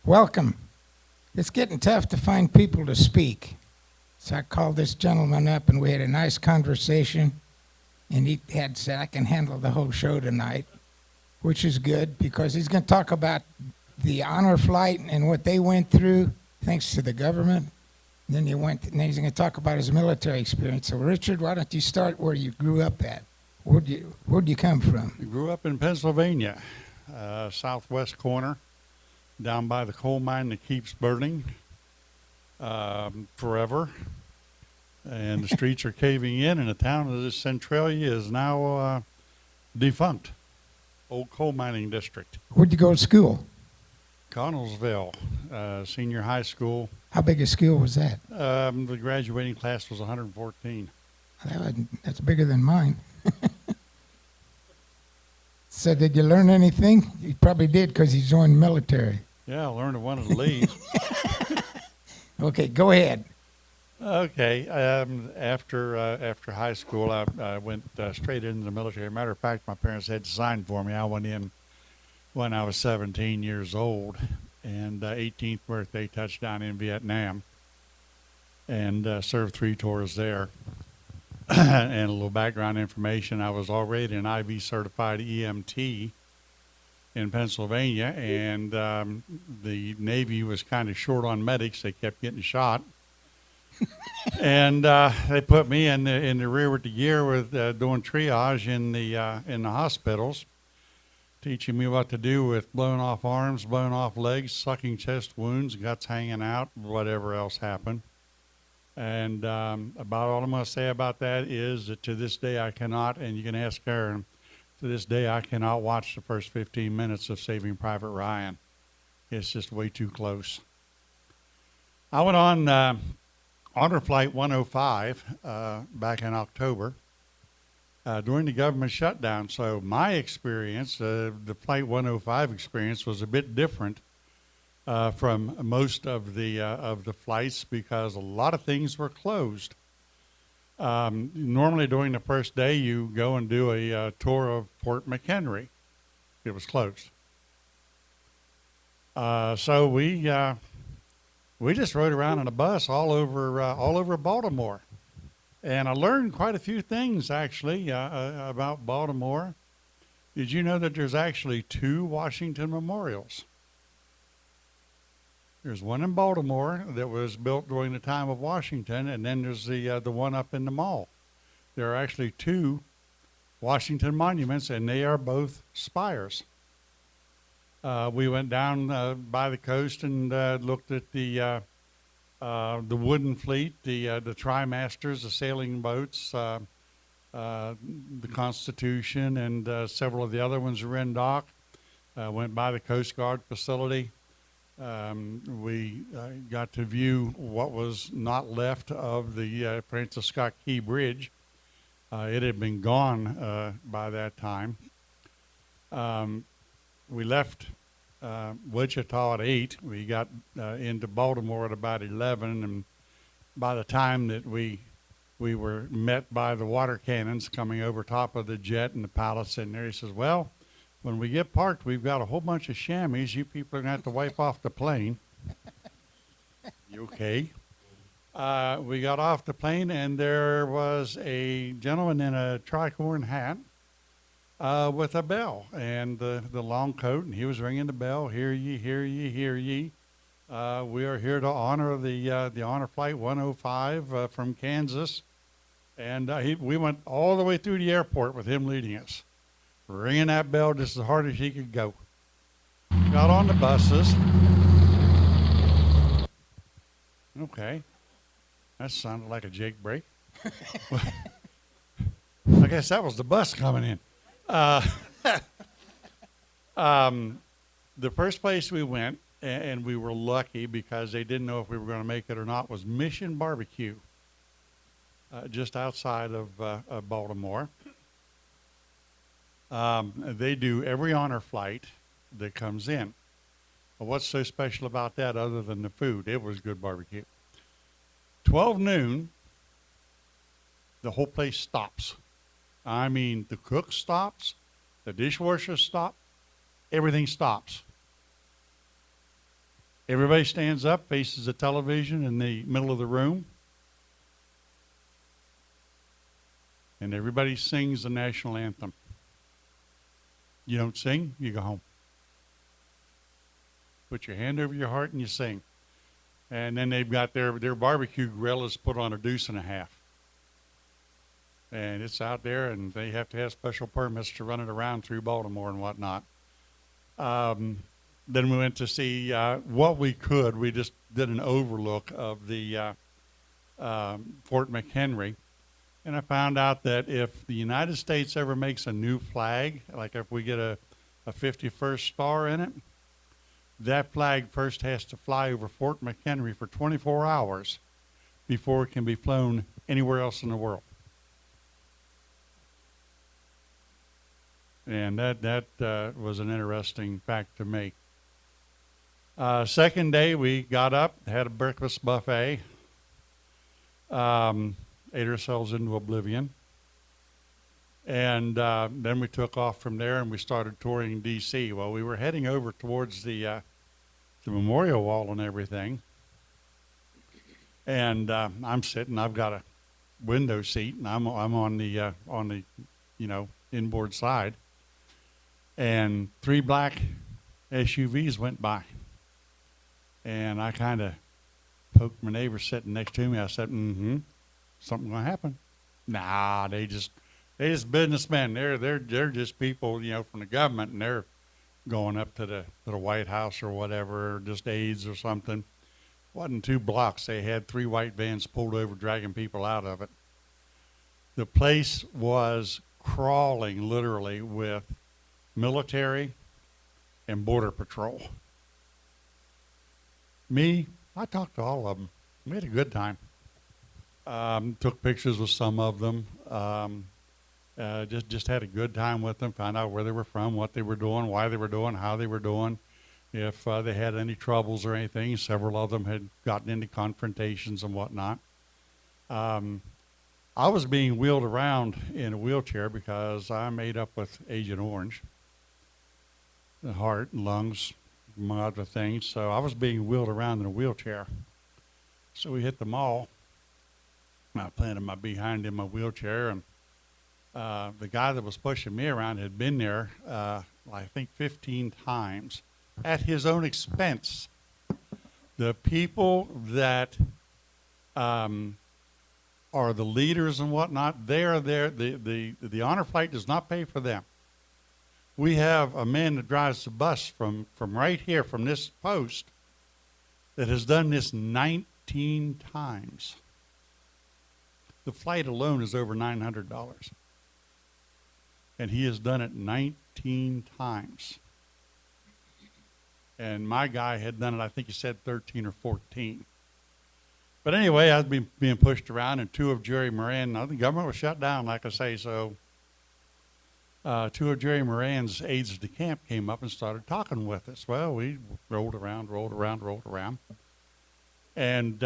Welcome. It's getting tough to find people to speak. So I called this gentleman up and we had a nice conversation. And he had said, I can handle the whole show tonight, which is good because he's going to talk about the honor flight and what they went through thanks to the government. And then he's going to talk about his military experience. So Richard, why don't you start where you grew up at? Where'd you come from? I grew up in Pennsylvania, southwest corner, down by the coal mine that keeps burning forever. And the streets are caving in, and the town of Centralia is now defunct. Old coal mining district. Where'd you go to school? Connellsville, senior high school. How big a school was that? The graduating class was 114. That's bigger than mine. So did you learn anything? You probably did because you joined the military. Yeah, I learned I wanted to leave. Okay, go ahead. Okay. After high school, I went straight into the military. Matter of fact, my parents had to sign for me. I went in when I was 17 years old, and 18th birthday touchdown in Vietnam, and served 3 tours there. And a little background information: I was already an IV certified EMT in Pennsylvania, and the Navy was kind of short on medics. They kept getting shot. And they put me in the rear with the gear with doing triage in the hospitals, teaching me what to do with blowing off arms, blowing off legs, sucking chest wounds, guts hanging out, whatever else happened. And about all I'm going to say about that is that to this day I cannot, and you can ask Aaron, to this day I cannot watch the first 15 minutes of Saving Private Ryan. It's just way too close. I went on Honor Flight 105 back in October during the government shutdown. So my experience, the Flight 105 experience, was a bit different from most of the flights because a lot of things were closed. Normally during the first day you go and do a tour of Fort McHenry. It was closed. So we just rode around in a bus all over Baltimore, and I learned quite a few things actually about Baltimore. Did you know that there's actually 2 Washington memorials? There's one in Baltimore that was built during the time of Washington, and then there's the one up in the mall. There are actually 2 Washington monuments, and they are both spires. We went down by the coast and looked at the wooden fleet, the trimasters, the sailing boats, the Constitution, and several of the other ones were in dock. Went by the Coast Guard facility. We got to view what was not left of the Francis Scott Key Bridge. It had been gone by that time. We left Wichita at 8. We got into Baltimore at about 11, and by the time that we were met by the water cannons coming over top of the jet and the pilots sitting there, he says, well, when we get parked, we've got a whole bunch of chamois. You people are going to have to wipe off the plane. You okay? We got off the plane, and there was a gentleman in a tricorn hat with a bell and the long coat, and he was ringing the bell. Hear ye, hear ye, hear ye. We are here to honor the Honor Flight 105 from Kansas, and we went all the way through the airport with him leading us, ringing that bell just as hard as he could go. Got on the buses. Okay, that sounded like a Jake break. I guess that was the bus coming in. The first place we went, and we were lucky because they didn't know if we were going to make it or not, was Mission Barbecue, just outside of Baltimore. They do every honor flight that comes in. Well, what's so special about that other than the food? It was good barbecue. 12 noon, the whole place stops. I mean, the cook stops, the dishwasher stops, everything stops. Everybody stands up, faces the television in the middle of the room, and everybody sings the national anthem. You don't sing, you go home. Put your hand over your heart and you sing. And then they've got their barbecue grill is put on a deuce and a half. And it's out there, and they have to have special permits to run it around through Baltimore and whatnot. Then we went to see what we could. We just did an overlook of the Fort McHenry. And I found out that if the United States ever makes a new flag, like if we get a 51st star in it, that flag first has to fly over Fort McHenry for 24 hours before it can be flown anywhere else in the world. And that was an interesting fact to me. Second day, we got up, had a breakfast buffet, ate ourselves into oblivion. And then we took off from there and we started touring D.C. Well, we were heading over towards the memorial wall and everything. And I'm sitting, I've got a window seat, and I'm on the inboard side. And 3 black SUVs went by. And I kind of poked my neighbor sitting next to me. I said, something gonna happen. Nah, they just businessmen. They're just people, from the government, and they're going up to the White House or whatever, or just aides or something. Wasn't 2 blocks. They had 3 white vans pulled over, dragging people out of it. The place was crawling, literally, with military and border patrol. Me, I talked to all of them. We had a good time. Took pictures with some of them. Just had a good time with them. Found out where they were from, what they were doing, why they were doing, how they were doing, if they had any troubles or anything. Several of them had gotten into confrontations and whatnot. I was being wheeled around in a wheelchair because I made up with Agent Orange, the heart and lungs, among other things. So I was being wheeled around in a wheelchair. So we hit the mall. I planted my behind in my wheelchair, and the guy that was pushing me around had been there, I think 15 times at his own expense. The people that are the leaders and whatnot, they are there. The honor flight does not pay for them. We have a man that drives the bus from right here, from this post, that has done this 19 times. The flight alone is over $900. And he has done it 19 times. And my guy had done it, I think he said 13 or 14. But anyway, I was being pushed around, and 2 of Jerry Moran, now the government was shut down, like I say, so 2 of Jerry Moran's aides de camp came up and started talking with us. Well, we rolled around. And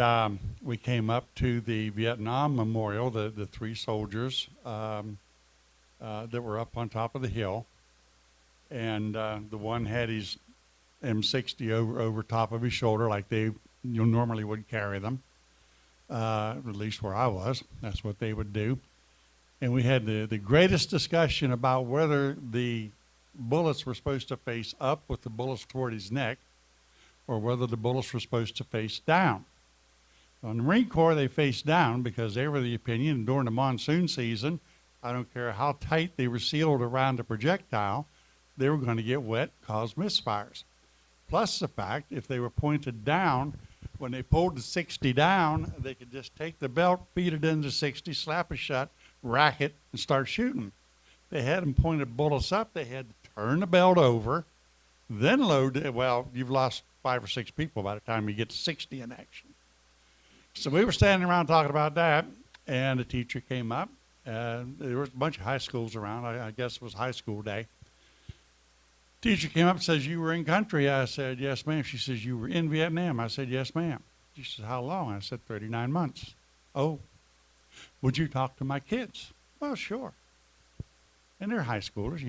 we came up to the Vietnam Memorial, the 3 soldiers that were up on top of the hill. And the one had his M60 over top of his shoulder, like they normally would carry them. At least where I was, that's what they would do. And we had the greatest discussion about whether the bullets were supposed to face up with the bullets toward his neck, or whether the bullets were supposed to face down. On the Marine Corps, they faced down because they were the opinion during the monsoon season, I don't care how tight they were sealed around the projectile, they were going to get wet, cause misfires. Plus the fact, if they were pointed down, when they pulled the 60 down, they could just take the belt, feed it into 60, slap it shut, rack it, and start shooting. They had them pointed bullets up. They had to turn the belt over, then load it. Well, you've lost 5 or 6 people by the time you get to 60 in action. So we were standing around talking about that, and a teacher came up. There was a bunch of high schools around. I guess it was high school day. Teacher came up and says, "You were in country?" I said, "Yes, ma'am." She says, "You were in Vietnam?" I said, "Yes, ma'am." She said, "How long?" I said, 39 months. "Oh, would you talk to my kids?" "Well, sure." And they're high schoolers,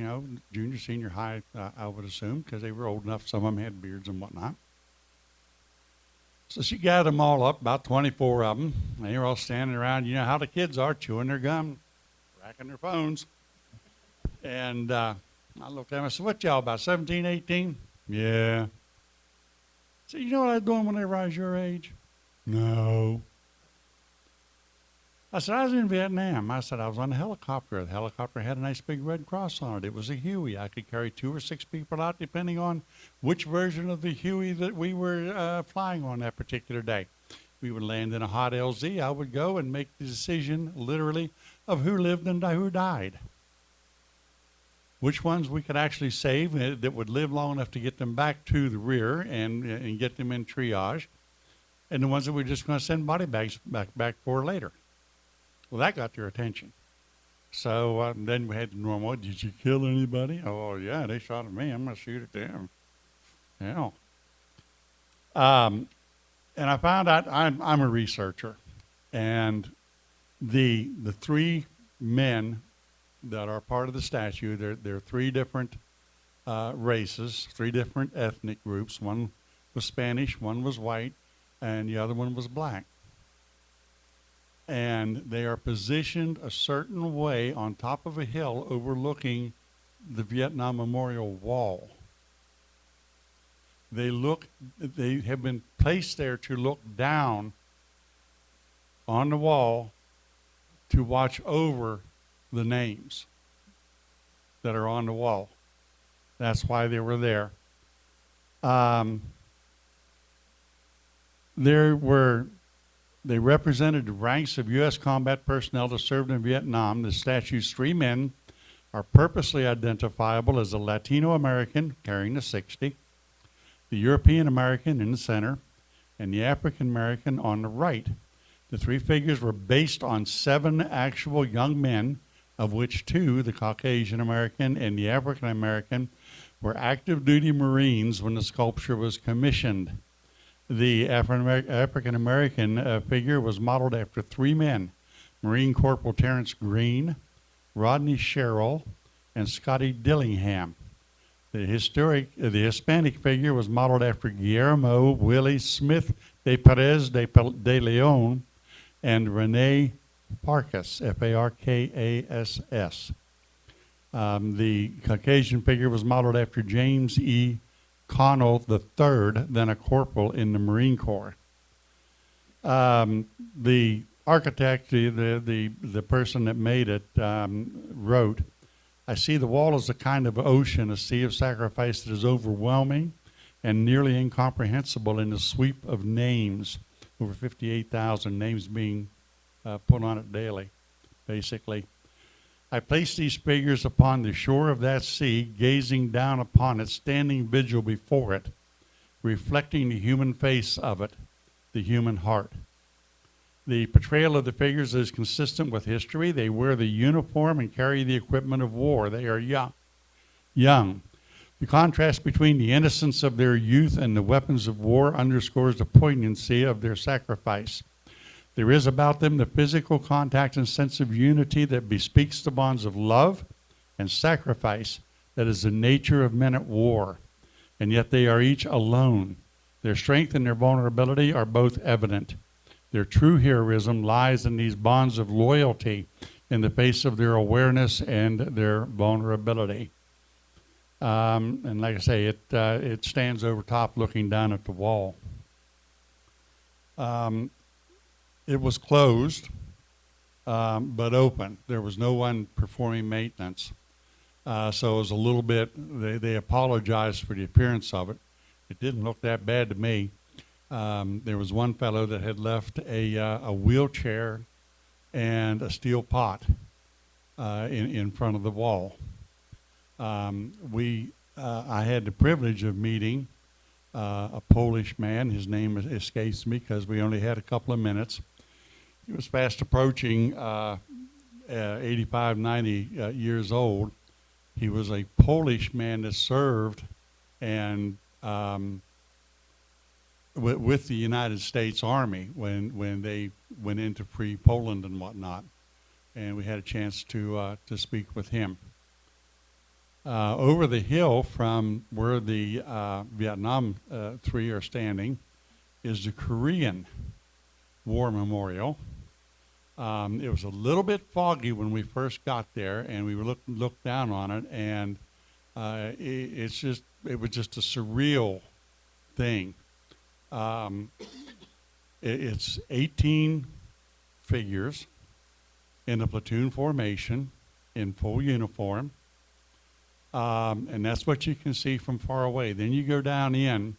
junior, senior high, I would assume, because they were old enough. Some of them had beards and whatnot. So she gathered them all up, about 24 of them. They were all standing around. You know how the kids are, chewing their gum, racking their phones. And I looked at them. I said, what y'all, about 17, 18? Yeah. I said, you know what I was doing whenever I was your age? No. I said, I was in Vietnam. I said, I was on a helicopter. The helicopter had a nice big red cross on it. It was a Huey. I could carry 2 or 6 people out depending on which version of the Huey that we were flying on that particular day. We would land in a hot LZ. I would go and make the decision, literally, of who lived and who died. Which ones we could actually save that would live long enough to get them back to the rear and get them in triage, and the ones that we're just going to send body bags back for later. Well, that got their attention. So then we had the normal, did you kill anybody? Oh, yeah, they shot at me. I'm going to shoot at them. Yeah. And I found out I'm a researcher. And the 3 men that are part of the statue, they're 3 different races, 3 different ethnic groups. One was Spanish, one was white, and the other one was black. And they are positioned a certain way on top of a hill overlooking the Vietnam Memorial Wall. They have been placed there to look down on the wall to watch over the names that are on the wall. That's why they were there. They represented the ranks of U.S. combat personnel that served in Vietnam. The statue's 3 men are purposely identifiable as a Latino American carrying the 60, the European American in the center, and the African American on the right. The 3 figures were based on 7 actual young men, of which 2, the Caucasian American and the African American, were active duty Marines when the sculpture was commissioned. The African American figure was modeled after 3 men, Marine Corporal Terrence Green, Rodney Sherrill, and Scotty Dillingham. The Hispanic figure was modeled after Guillermo Willie Smith de Perez de Leon and Rene Farkas, Farkass. The Caucasian figure was modeled after James E. Connell III, then a corporal in the Marine Corps. The architect, the person that made it, wrote, I see the wall as a kind of ocean, a sea of sacrifice that is overwhelming and nearly incomprehensible in the sweep of names, over 58,000 names being put on it daily, basically. I placed these figures upon the shore of that sea, gazing down upon it, standing vigil before it, reflecting the human face of it, the human heart. The portrayal of the figures is consistent with history. They wear the uniform and carry the equipment of war. They are young. The contrast between the innocence of their youth and the weapons of war underscores the poignancy of their sacrifice. There is about them the physical contact and sense of unity that bespeaks the bonds of love and sacrifice that is the nature of men at war. And yet they are each alone. Their strength and their vulnerability are both evident. Their true heroism lies in these bonds of loyalty in the face of their awareness and their vulnerability. And like I say, it stands over top looking down at the wall. It was closed, but open. There was no one performing maintenance. So it was a little bit, they apologized for the appearance of it. It didn't look that bad to me. There was one fellow that had left a wheelchair and a steel pot in front of the wall. I had the privilege of meeting a Polish man. His name escapes me because we only had a couple of minutes. He was fast approaching 85, 90 years old. He was a Polish man that served and with the United States Army when they went into free Poland and whatnot. And we had a chance to speak with him. Over the hill from where the Vietnam 3 are standing, is the Korean War Memorial. It was a little bit foggy when we first got there, and we looked down on it, and it was just a surreal thing. It's 18 figures in a platoon formation in full uniform, and that's what you can see from far away. Then you go down in,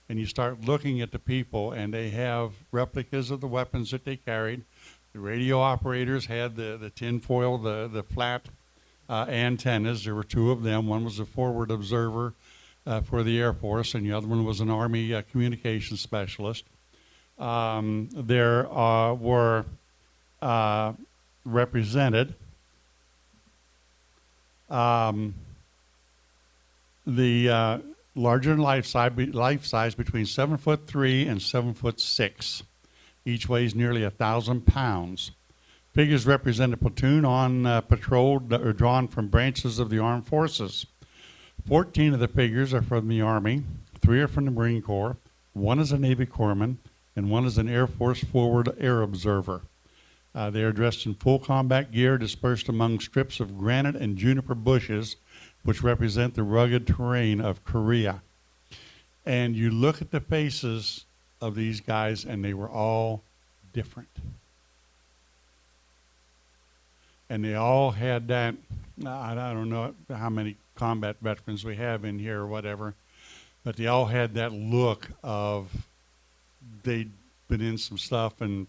and you start looking at the people, and they have replicas of the weapons that they carried. The radio operators had the tinfoil, the flat antennas. There were two of them. One was a forward observer for the Air Force, and the other one was an Army communications specialist. There were represented the larger than life size between 7'3" and 7'6". Each weighs nearly 1,000 pounds. Figures represent a platoon on patrol or drawn from branches of the armed forces. 14 of the figures are from the Army, 3 are from the Marine Corps, 1 is a Navy corpsman, and 1 is an Air Force forward air observer. They are dressed in full combat gear dispersed among strips of granite and juniper bushes, which represent the rugged terrain of Korea. And you look at the faces of these guys, and they were all different. And they all had that, I don't know how many combat veterans we have in here or whatever, but they all had that look of they'd been in some stuff and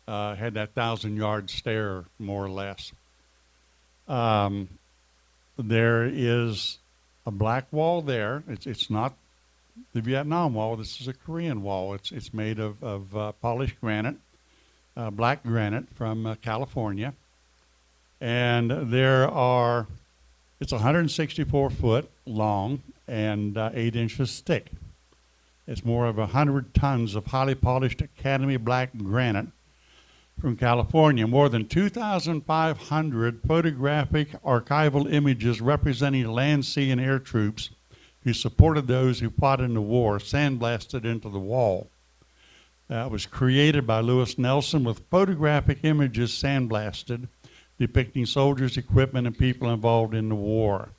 had that 1,000-yard stare, more or less. There is a black wall there. It's not the Vietnam wall. This is a Korean wall. It's made of polished granite, black granite from California. And it's 164 foot long and 8 inches thick. It's more of 100 tons of highly polished Academy black granite from California. More than 2,500 photographic archival images representing land, sea, and air troops who supported those who fought in the war sandblasted into the wall. It was created by Lewis Nelson with photographic images sandblasted depicting soldiers, equipment, and people involved in the war.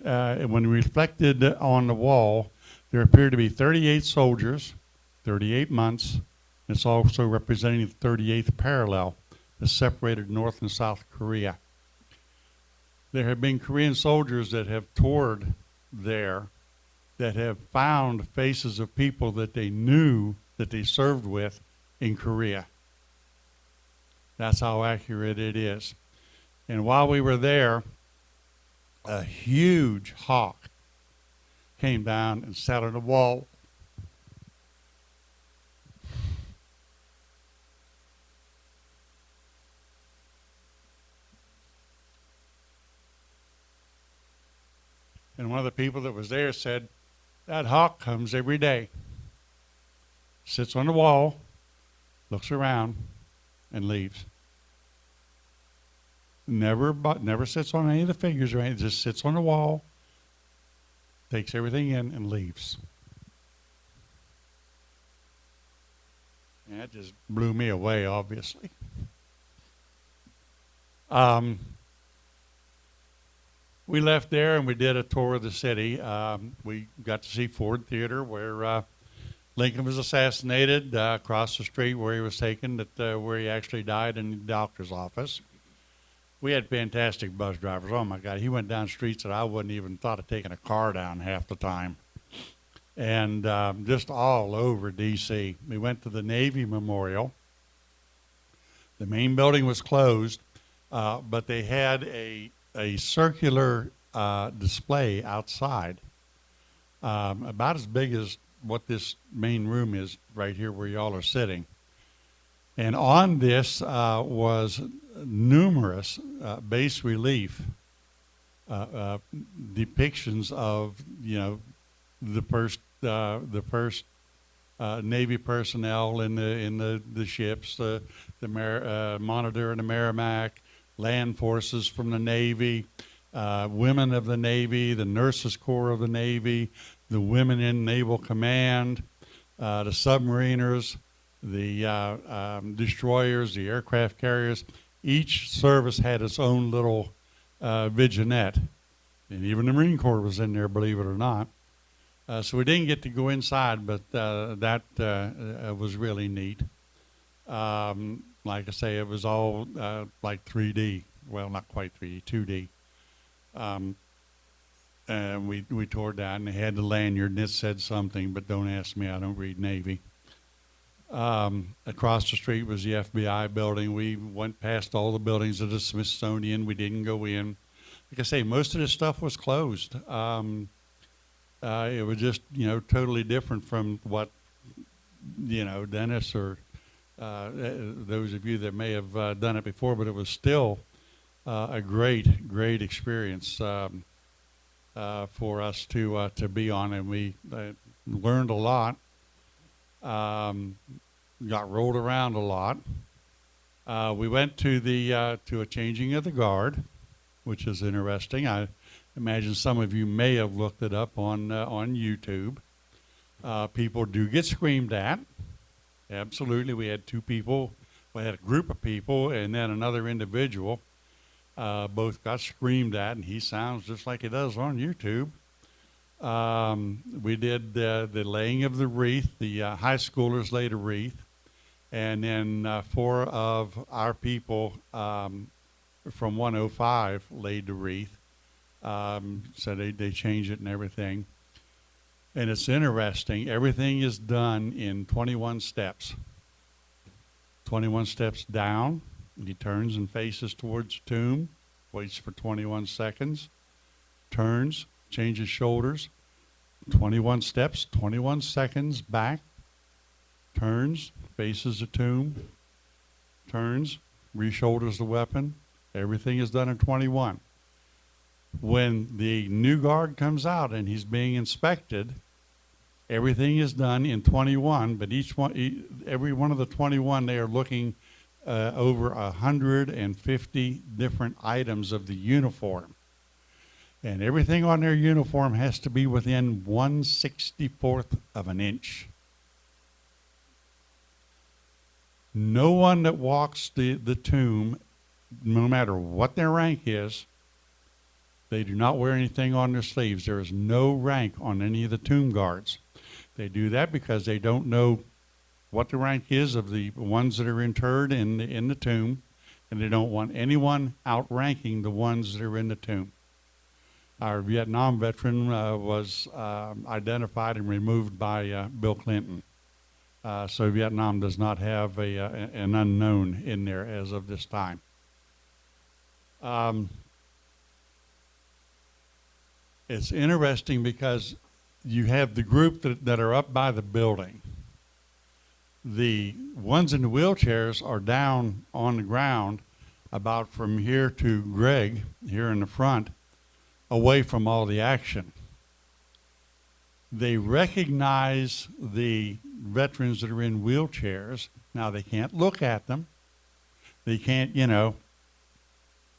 When reflected on the wall, there appear to be 38 soldiers, 38 months. It's also representing the 38th parallel that separated North and South Korea. There have been Korean soldiers that have toured there that have found faces of people that they knew that they served with in Korea. That's how accurate it is. And while we were there, a huge hawk came down and sat on the wall. And one of the people that was there said, that hawk comes every day, sits on the wall, looks around, and leaves. Never sits on any of the figures or anything, just sits on the wall, takes everything in, and leaves. And that just blew me away, obviously. We left there and we did a tour of the city. We got to see Ford Theater, where Lincoln was assassinated, across the street where he was taken, where he actually died in the doctor's office. We had fantastic bus drivers. Oh, my God. He went down streets that I wouldn't even thought of taking a car down half the time. And just all over D.C. We went to the Navy Memorial. The main building was closed, but they had a circular display outside, about as big as what this main room is right here where y'all are sitting. And on this was numerous bas relief depictions of, the first Navy personnel in the ships, the Monitor and the Merrimack, land forces from the Navy, women of the Navy, the Nurses Corps of the Navy, the women in Naval Command, the submariners, the destroyers, the aircraft carriers. Each service had its own little vigionette. And even the Marine Corps was in there, believe it or not. So we didn't get to go inside, but that was really neat. Like I say, it was all like 3D. Well, not quite 3D, 2D. And we tore down, and they had the lanyard, and it said something, but don't ask me, I don't read Navy. Across the street was the FBI building. We went past all the buildings of the Smithsonian. We didn't go in. Like I say, most of this stuff was closed. It was just, totally different from what, Dennis or those of you that may have done it before, but it was still a great, great experience for us to be on, and we learned a lot, got rolled around a lot. We went to to a changing of the guard, which is interesting. I imagine some of you may have looked it up on YouTube. People do get screamed at. Absolutely. We had two people. We had a group of people and then another individual. Both got screamed at, and he sounds just like he does on YouTube. We did the laying of the wreath. The high schoolers laid a wreath. And then 4 of our people from 105 laid the wreath. So they changed it and everything. And it's interesting. Everything is done in 21 steps. 21 steps down. He turns and faces towards the tomb, waits for 21 seconds, turns, changes shoulders, 21 steps, 21 seconds back, turns, faces the tomb, turns, re-shoulders the weapon. Everything is done in 21. When the new guard comes out and he's being inspected, everything is done in 21, but every one of the 21, they are looking over 150 different items of the uniform. And everything on their uniform has to be within 1/64th of an inch. No one that walks the tomb, no matter what their rank is, they do not wear anything on their sleeves. There is no rank on any of the tomb guards. They do that because they don't know what the rank is of the ones that are interred in the tomb, and they don't want anyone outranking the ones that are in the tomb. Our Vietnam veteran was identified and removed by Bill Clinton. So Vietnam does not have an unknown in there as of this time. It's interesting because you have the group that are up by the building. The ones in the wheelchairs are down on the ground about from here to Greg, here in the front, away from all the action. They recognize the veterans that are in wheelchairs. Now, they can't look at them. They can't,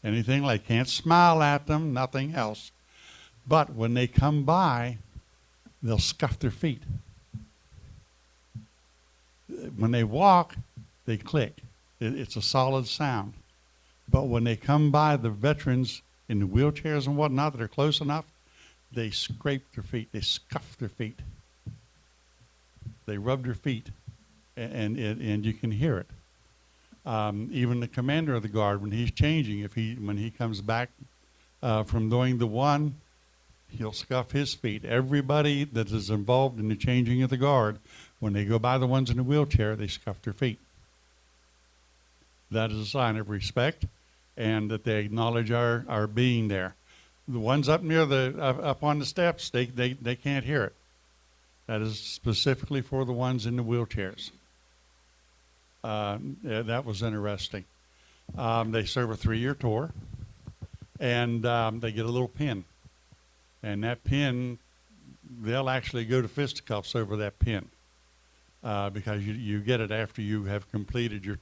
anything like, can't smile at them, nothing else. But when they come by, they'll scuff their feet. When they walk, they click. It's a solid sound. But when they come by the veterans in the wheelchairs and whatnot that are close enough, they scrape their feet. They scuff their feet. They rub their feet, and you can hear it. Even the commander of the guard, when he's changing, when he comes back from doing the one, he'll scuff his feet. Everybody that is involved in the changing of the guard, when they go by the ones in the wheelchair, they scuff their feet. That is a sign of respect, and that they acknowledge our being there. The ones up near up on the steps, they can't hear it. That is specifically for the ones in the wheelchairs. That was interesting. They serve a 3-year tour, and they get a little pin. And that pin, they'll actually go to fisticuffs over that pin because you get it after you have completed your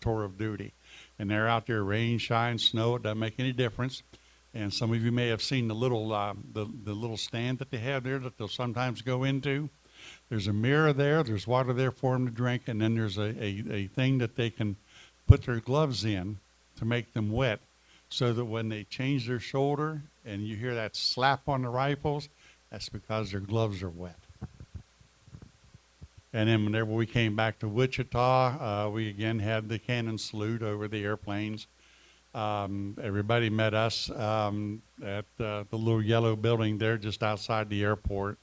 tour of duty. And they're out there, rain, shine, snow, it doesn't make any difference. And some of you may have seen the little stand that they have there that they'll sometimes go into. There's a mirror there, there's water there for them to drink, and then there's a thing that they can put their gloves in to make them wet, so that when they change their shoulder and you hear that slap on the rifles, that's because their gloves are wet. And then whenever we came back to Wichita, we again had the cannon salute over the airplanes. Everybody met us at the little yellow building there just outside the airport.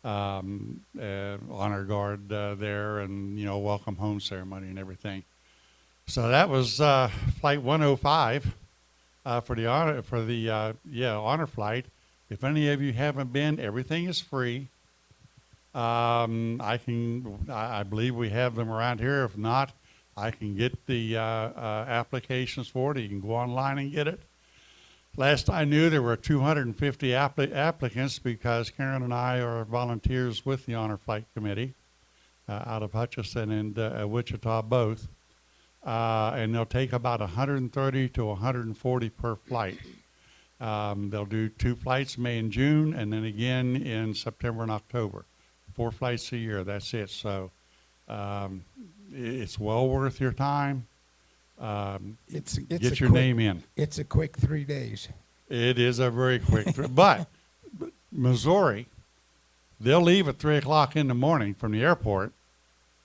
Honor guard there, and welcome home ceremony and everything. So that was flight 105 for the honor flight. If any of you haven't been, everything is free. I believe we have them around here. If not, I can get the applications for it. You can go online and get it. Last I knew, there were 250 applicants, because Karen and I are volunteers with the Honor Flight Committee out of Hutchinson and Wichita both. And they'll take about 130 to 140 per flight. They'll do 2 flights, May and June, and then again in September and October. 4 flights a year, that's it. So it's well worth your time. Get your name in. It's a quick 3 days. It is a very quick trip. But Missouri, they'll leave at 3 o'clock in the morning from the airport,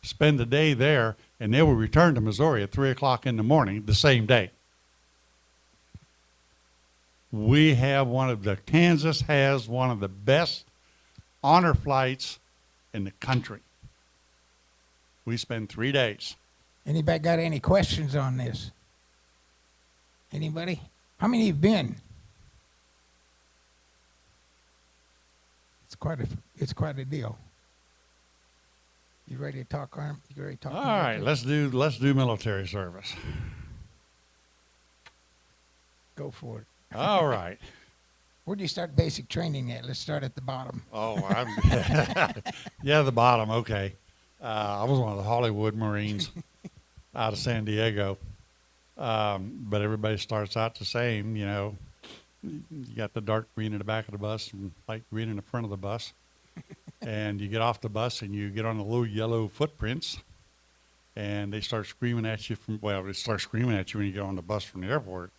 spend the day there, and they will return to Missouri at 3 o'clock in the morning the same day. Kansas has one of the best honor flights in the country. We spend 3 days. Anybody got any questions on this? Anybody? How many have been? It's quite a deal. You ready to talk, Arm? You ready to talk? All right, let's do military service. Go for it. All right. Where do you start basic training at? Let's start at the bottom. Oh, yeah, the bottom. Okay. I was one of the Hollywood Marines out of San Diego. But everybody starts out the same, You got the dark green in the back of the bus and light green in the front of the bus. And you get off the bus and you get on the little yellow footprints, and they start screaming at you they start screaming at you when you get on the bus from the airport.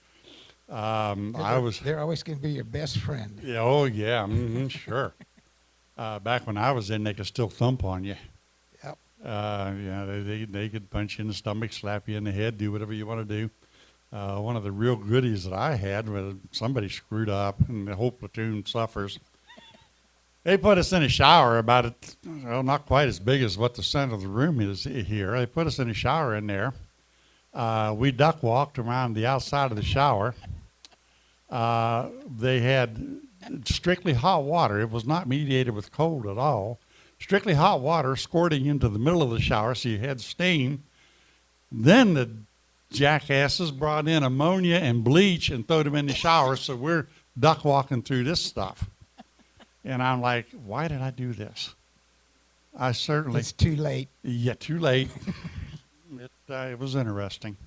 They're always going to be your best friend. Yeah, oh yeah, sure. Back when I was in, they could still thump on you. Yep. They could punch you in the stomach, slap you in the head, do whatever you want to do. One of the real goodies that I had was somebody screwed up, and the whole platoon suffers. They put us in a shower not quite as big as what the center of the room is here. They put us in a shower in there. We duck walked around the outside of the shower. They had strictly hot water. It was not mediated with cold at all. Strictly hot water squirting into the middle of the shower, so you had steam. Then the jackasses brought in ammonia and bleach and threw them in the shower, so we're duck walking through this stuff. And I'm like, why did I do this? It's too late. Yeah, too late. It was interesting.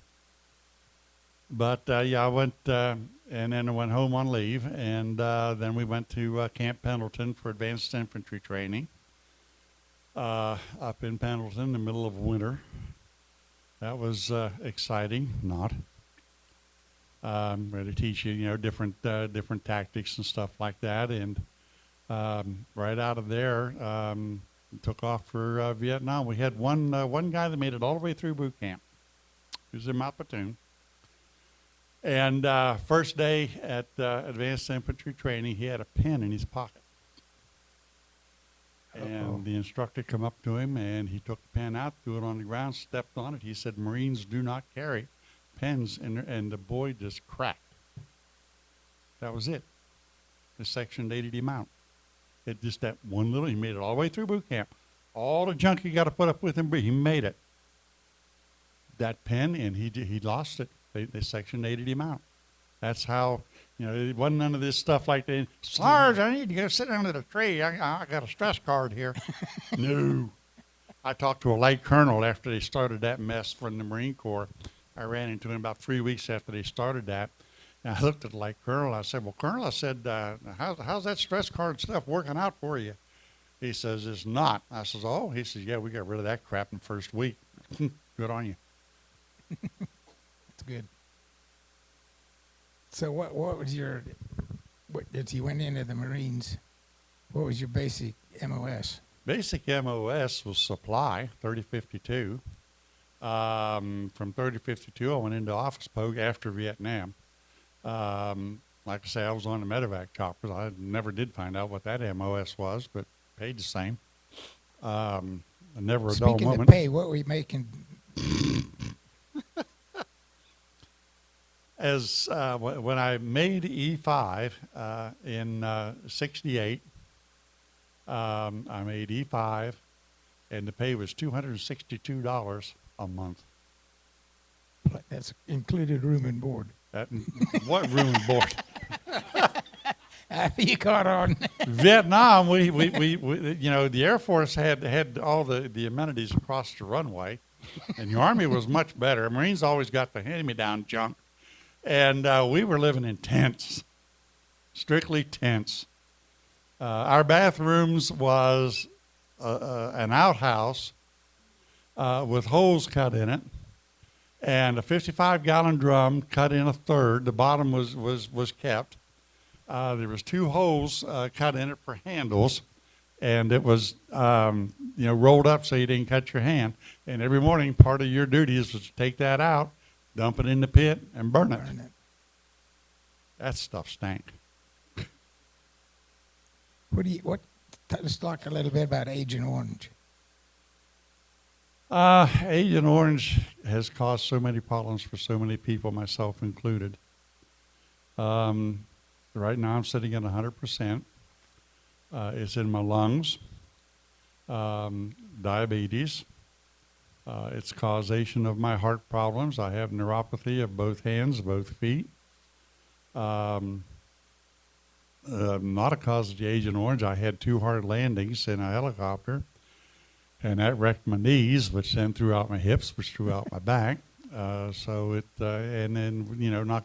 But, I went, and then I went home on leave, and then we went to Camp Pendleton for advanced infantry training up in Pendleton in the middle of winter. That was exciting, not. Where they teach you, different tactics and stuff like that. And right out of there, took off for Vietnam. We had one guy that made it all the way through boot camp. He was in my platoon. And first day at advanced infantry training, he had a pen in his pocket. And the instructor come up to him, and he took the pen out, threw it on the ground, stepped on it. He said, "Marines do not carry pens," and the boy just cracked. That was it. The section 80 mount. It just that one little, he made it all the way through boot camp. All the junk you got to put up with him, he made it. That pen, and he lost it. They section 80 him out. That's how, it wasn't none of this stuff like that. "Sarge, I need to go sit under the tree. I got a stress card here." No. I talked to a light colonel after they started that mess from the Marine Corps. I ran into him about 3 weeks after they started that. And I looked at the light colonel. I said, "Well, Colonel," I said, how's that stress card stuff working out for you?" He says, it's not. I says, oh, he says, yeah, we got rid of that crap in the first week. Good on you. That's good. So what was your, as you went into the Marines, what was your basic MOS? Basic MOS was supply, 3052. From 3052, I went into office poke after Vietnam. Like I say, I was on the medevac choppers. I never did find out what that MOS was, but paid the same. Never a dull Speaking of moment. pay, what were you making? As when I made E5 in '68, I made E5, and the pay was $262 a month. That's included room and board. That, what room and board? You caught on. Vietnam, we you know, the Air Force had all the amenities across the runway, and the Army was much better. Marines always got the hand-me-down junk, and we were living in tents, strictly tents. Our bathrooms was an outhouse with holes cut in it, and a 55-gallon drum cut in a third. The bottom was kept. There was 2 holes cut in it for handles, and it was rolled up so you didn't cut your hand. And every morning, part of your duties was to take that out, dump it in the pit, and burn it. That stuff stank. Tell us talk a little bit about Agent Orange. Agent Orange has caused so many problems for so many people, myself included. Right now I'm sitting at 100%. It's in my lungs, diabetes. It's causation of my heart problems. I have neuropathy of both hands, both feet. Not a cause of the Agent Orange. I had 2 hard landings in a helicopter, and that wrecked my knees, which then threw out my hips, which threw out my back. And then,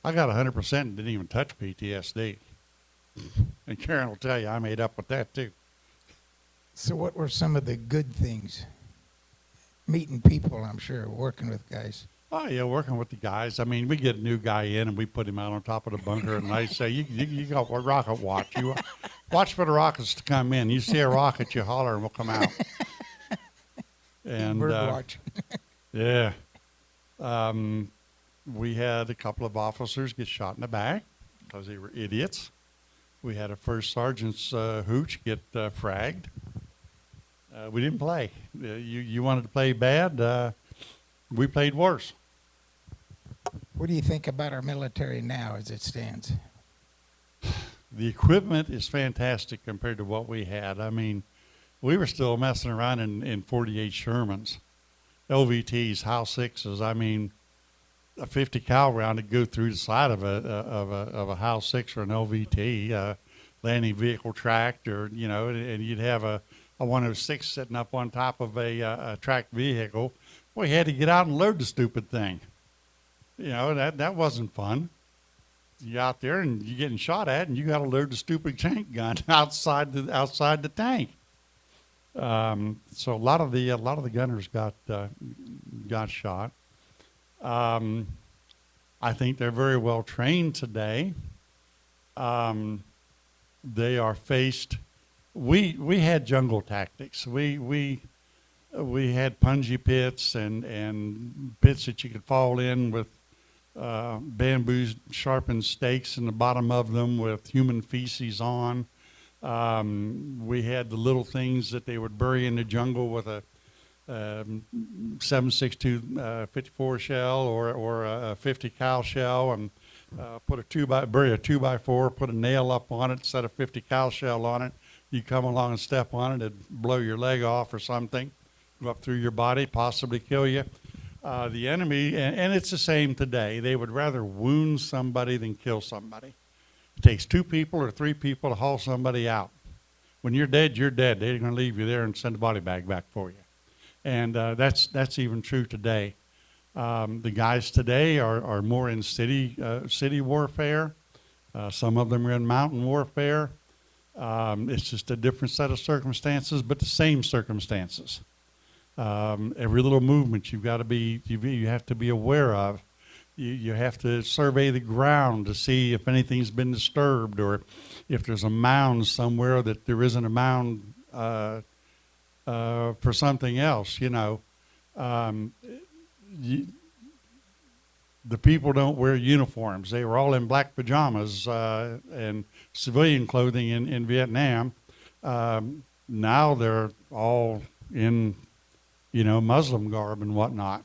I got 100% and didn't even touch PTSD. And Karen will tell you, I made up with that too. So what were some of the good things? Meeting people, I'm sure, working with guys. Oh, yeah, working with the guys. I mean, we get a new guy in and we put him out on top of the bunker and I say, you got a rocket watch. You watch for the rockets to come in. You see a rocket, you holler and we'll come out. And Bird watch. yeah. We had a couple of officers get shot in the back because they were idiots. We had a first sergeant's hooch get fragged. We didn't play. You wanted to play bad. We played worse. What do you think about our military now as it stands? The equipment is fantastic compared to what we had. I mean, we were still messing around in 48 Shermans, LVTs, House 6s. I mean, a 50 cal round to go through the side of a House 6 or an LVT, landing vehicle tracked, or and you'd have a 106 sitting up on top of a tracked vehicle. Well, you had to get out and load the stupid thing. That wasn't fun. You're out there and you're getting shot at, and you got to load the stupid tank gun outside the tank. So a lot of the gunners got shot. I think they're very well trained today. They are faced. We had jungle tactics. We had punji pits and pits that you could fall in with bamboo sharpened stakes in the bottom of them with human feces on. We had the little things that they would bury in the jungle with a 7.62 54 shell or a 50 cal shell, and bury a 2x4, put a nail up on it, set a 50 cal shell on it. You come along and step on it, it'd blow your leg off or something, go up through your body, possibly kill you. The enemy, and it's the same today, they would rather wound somebody than kill somebody. It takes 2 people or 3 people to haul somebody out. When you're dead, you're dead. They're going to leave you there and send a body bag back for you. And that's even true today. The guys today are more in city warfare. Some of them are in mountain warfare. It's just a different set of circumstances, but the same circumstances. Every little movement you have to be aware of. You have to survey the ground to see if anything's been disturbed, or if there's a mound somewhere that there isn't a mound for something else. The people don't wear uniforms. They were all in black pajamas and civilian clothing in Vietnam. Now they're all in, Muslim garb and whatnot.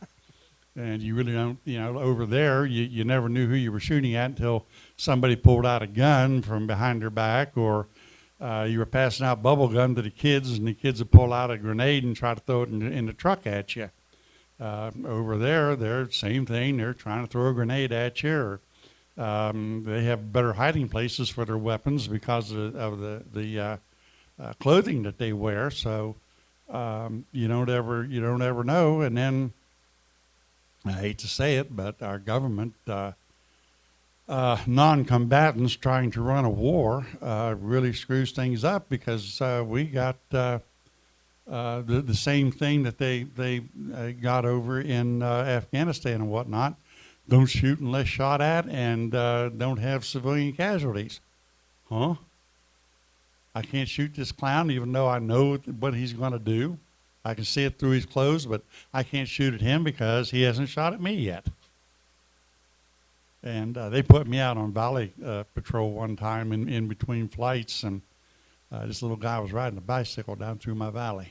And you really don't, over there, you never knew who you were shooting at until somebody pulled out a gun from behind their back, or you were passing out bubble gum to the kids, and the kids would pull out a grenade and try to throw it in the truck at you. Over there, they're same thing. They're trying to throw a grenade at you, or they have better hiding places for their weapons because of the clothing that they wear. So you don't ever know. And then, I hate to say it, but our government, non-combatants trying to run a war, really screws things up, because we got the same thing that they got over in Afghanistan and whatnot. Don't shoot unless shot at, and don't have civilian casualties. Huh? I can't shoot this clown even though I know what he's going to do. I can see it through his clothes, but I can't shoot at him because he hasn't shot at me yet. And they put me out on valley patrol one time in between flights, and this little guy was riding a bicycle down through my valley.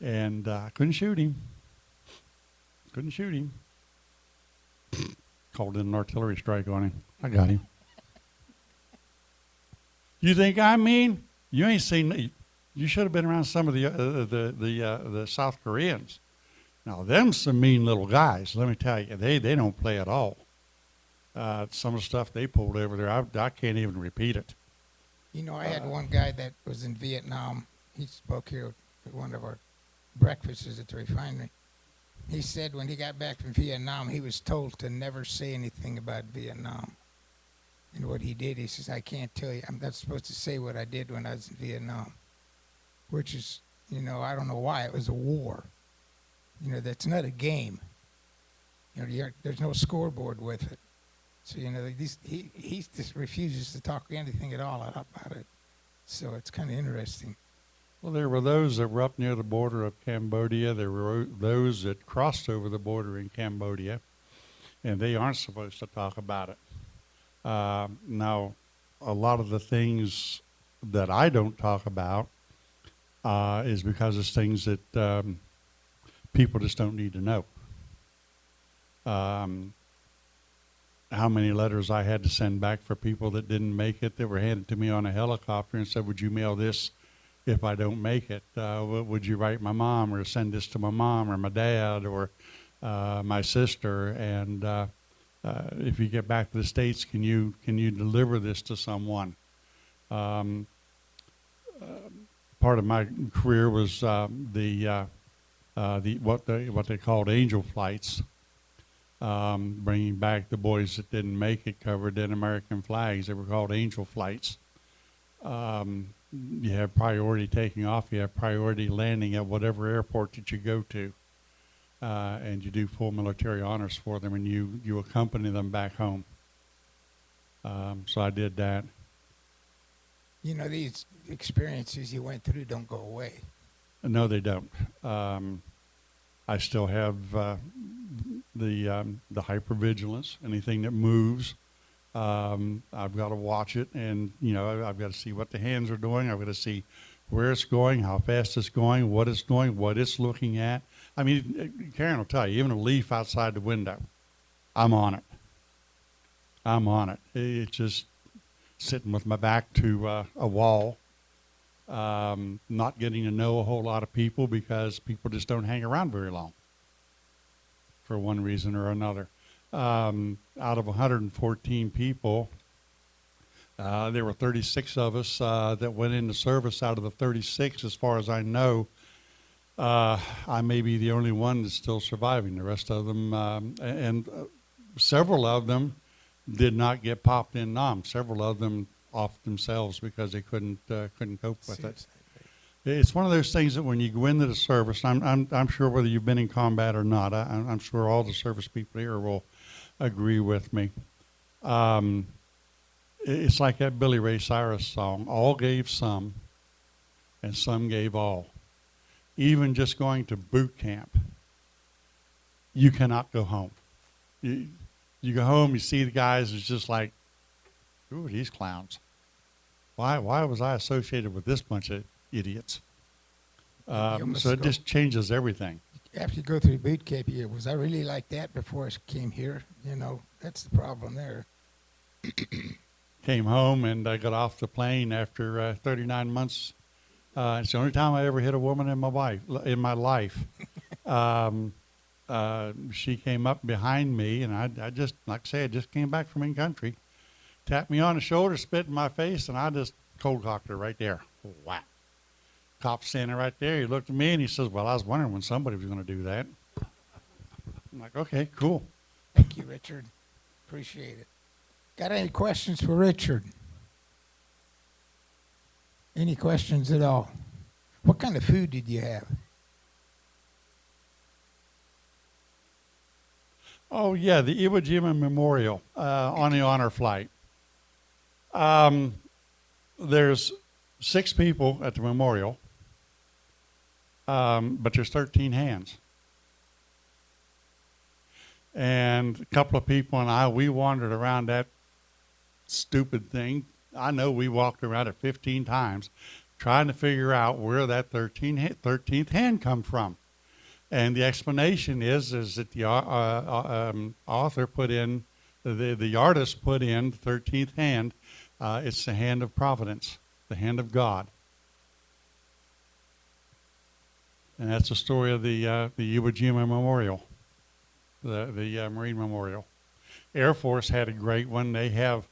And I couldn't shoot him. Called in an artillery strike on him. I got him. You think I'm mean? You ain't seen. You should have been around some of the South Koreans. Now, them some mean little guys. Let me tell you, they don't play at all. Some of the stuff they pulled over there, I can't even repeat it. I had one guy that was in Vietnam. He spoke here at one of our breakfasts at the refinery. He said when he got back from Vietnam, he was told to never say anything about Vietnam. And what he did, he says, I can't tell you. I'm not supposed to say what I did when I was in Vietnam. Which is, I don't know why. It was a war. That's not a game. There's no scoreboard with it. So, he just refuses to talk anything at all about it. So it's kind of interesting. Well, there were those that were up near the border of Cambodia. There were those that crossed over the border in Cambodia, and they aren't supposed to talk about it. Now, a lot of the things that I don't talk about is because it's things that people just don't need to know. How many letters I had to send back for people that didn't make it, that were handed to me on a helicopter and said, would you mail this if I don't make it? Would you write my mom, or send this to my mom or my dad or my sister? And if you get back to the States, can you deliver this to someone? Part of my career was what they called angel flights, bringing back the boys that didn't make it covered in American flags. They were called angel flights. You have priority taking off. You have priority landing at whatever airport that you go to, and you do full military honors for them, and you accompany them back home. So I did that. These experiences you went through don't go away. No, they don't. I still have the hypervigilance. Anything that moves, I've got to watch it, and I've got to see what the hands are doing. I've got to see where it's going, how fast it's going, what it's looking at. I mean, Karen will tell you, even a leaf outside the window, I'm on it. It's just sitting with my back to a wall, not getting to know a whole lot of people, because people just don't hang around very long for one reason or another. Out of 114 people, there were 36 of us that went into service. Out of the 36, as far as I know, I may be the only one that's still surviving. The rest of them, and several of them did not get popped in NOM. Several of them off themselves because they couldn't cope with it. It's one of those things that when you go into the service, I'm sure whether you've been in combat or not, I'm sure all the service people here will agree with me. It's like that Billy Ray Cyrus song, all gave some, and some gave all. Even just going to boot camp, you cannot go home. You go home, you see the guys, it's just like, who are these clowns? Why was I associated with this bunch of idiots? So it just changes everything. After you go through boot camp, was I really like that before I came here? You know, that's the problem there. Came home and I got off the plane after 39 months. It's the only time I ever hit a woman in my life. She came up behind me, and I just, like I say, I just came back from in country, tapped me on the shoulder, spit in my face, and I just cold cocked her right there. Wow. Cop standing right there. He looked at me and he says, "Well, I was wondering when somebody was going to do that." I'm like, "Okay, cool." Thank you, Richard. Appreciate it. Got any questions for Richard? Any questions at all? What kind of food did you have? Oh, yeah, the Iwo Jima Memorial on the honor flight. There's 6 people at the memorial, but there's 13 hands. And a couple of people and I, we wandered around that stupid thing. I know we walked around it 15 times trying to figure out where that 13th hand come from. And the explanation is that the author put in, the artist put in the 13th hand. It's the hand of providence, the hand of God. And that's the story of the Iwo Jima Memorial, the Marine Memorial. Air Force had a great one. They have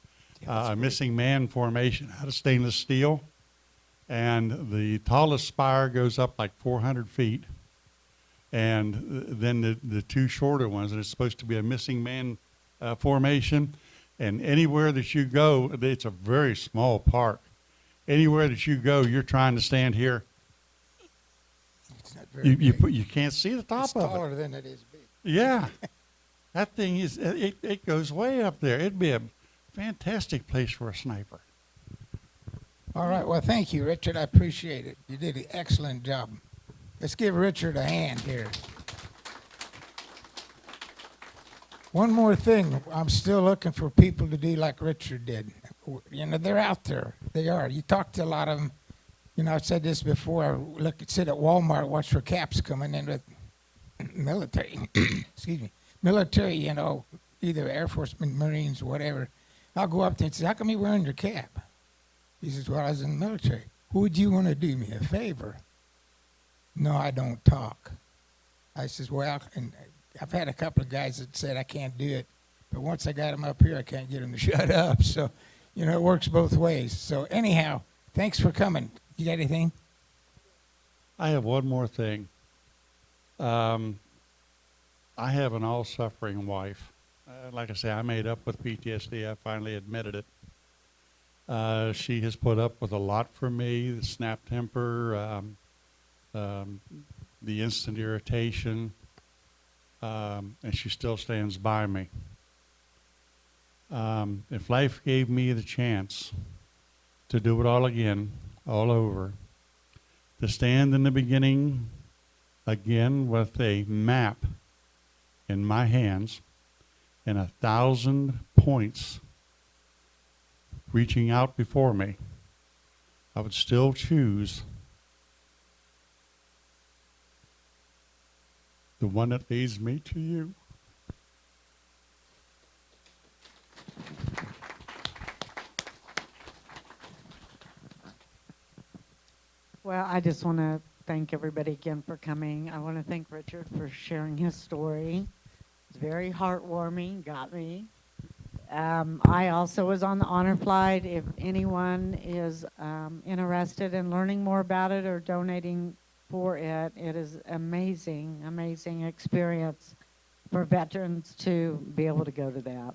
a missing man formation out of stainless steel. And the tallest spire goes up like 400 feet. And then the 2 shorter ones, and it's supposed to be a missing man formation. And anywhere that you go, it's a very small park. Anywhere that you go, you're trying to stand here. It's not very big. You can't see the top It's of it. taller than it is big. Yeah. That thing is, it goes way up there. It'd be a fantastic place for a sniper. All right. Well, thank you, Richard. I appreciate it. You did an excellent job. Let's give Richard a hand here. One more thing. I'm still looking for people to do like Richard did. You know, they're out there. They are. You talk to a lot of them. You know, I've said this before. Sit at Walmart, watch for caps coming in with military. Excuse me. Military, you know, either Air Force, Marines, whatever. I'll go up there and say, "How come you wearing your cap?" He says, "Well, I was in the military." "Would you want to do me a favor?" "No, I don't talk." I says, "Well," and I've had a couple of guys that said I can't do it, but once I got them up here, I can't get them to shut up. So, you know, it works both ways. So anyhow, thanks for coming. You got anything? I have one more thing. I have an all-suffering wife. Like I say, I made up with PTSD. I finally admitted it. She has put up with a lot for me, the snap temper, the instant irritation, and she still stands by me. If life gave me the chance to do it all again, all over, to stand in the beginning again with a map in my hands and 1,000 points reaching out before me, I would still choose the one that leads me to you. Well, I just want to thank everybody again for coming. I want to thank Richard for sharing his story. It's very heartwarming, got me. I also was on the honor flight. If anyone is interested in learning more about it or donating for it, it is amazing, amazing experience for veterans to be able to go to that.